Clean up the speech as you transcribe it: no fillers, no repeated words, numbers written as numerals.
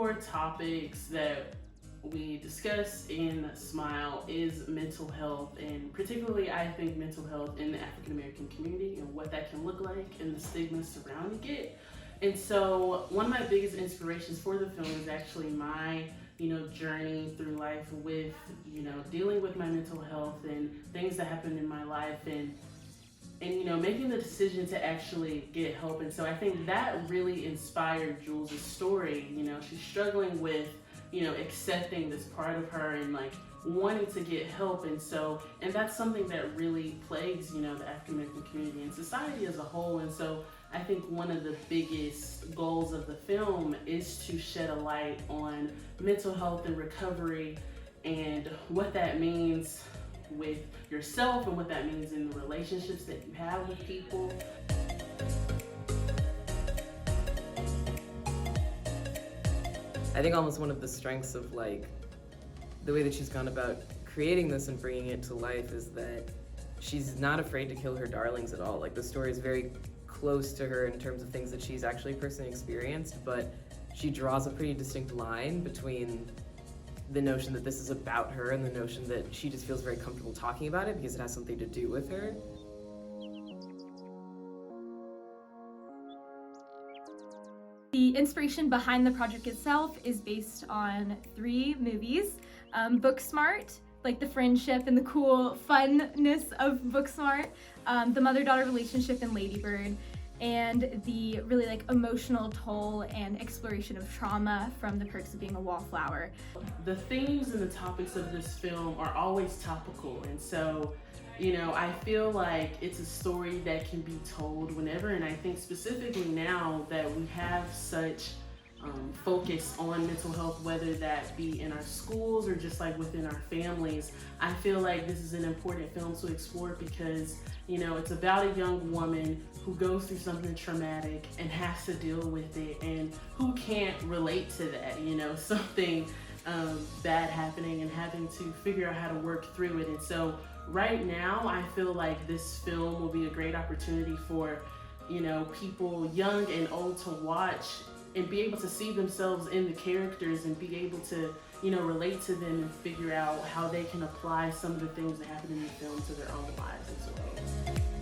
core topics that we discuss in Smile is mental health, and particularly I think mental health in the African American community and what that can look like and the stigma surrounding it. And so one of my biggest inspirations for the film is actually my journey through life with dealing with my mental health and things that happened in my life, and making the decision to actually get help. And so I think that really inspired Jules' story. She's struggling with accepting this part of her and like wanting to get help. And that's something that really plagues the African American community and society as a whole. And so I think one of the biggest goals of the film is to shed a light on mental health and recovery and what that means with yourself and what that means in the relationships that you have with people. I think almost one of the strengths of like the way that she's gone about creating this and bringing it to life is that she's not afraid to kill her darlings at all. Like the story is very close to her in terms of things that she's actually personally experienced, but she draws a pretty distinct line between the notion that this is about her and the notion that she just feels very comfortable talking about it because it has something to do with her. The inspiration behind the project itself is based on 3 movies. Booksmart, like the friendship and the cool funness of Booksmart, the mother-daughter relationship in Lady Bird, and the really like emotional toll and exploration of trauma from The Perks of Being a Wallflower. The themes and the topics of this film are always topical, and so I feel like it's a story that can be told whenever, and I think specifically now that we have such focus on mental health, whether that be in our schools or just like within our families, I feel like this is an important film to explore because it's about a young woman who goes through something traumatic and has to deal with it, and who can't relate to that, something bad happening and having to figure out how to work through it. And so right now I feel like this film will be a great opportunity for people young and old to watch and be able to see themselves in the characters and be able to relate to them and figure out how they can apply some of the things that happen in the film to their own lives as well.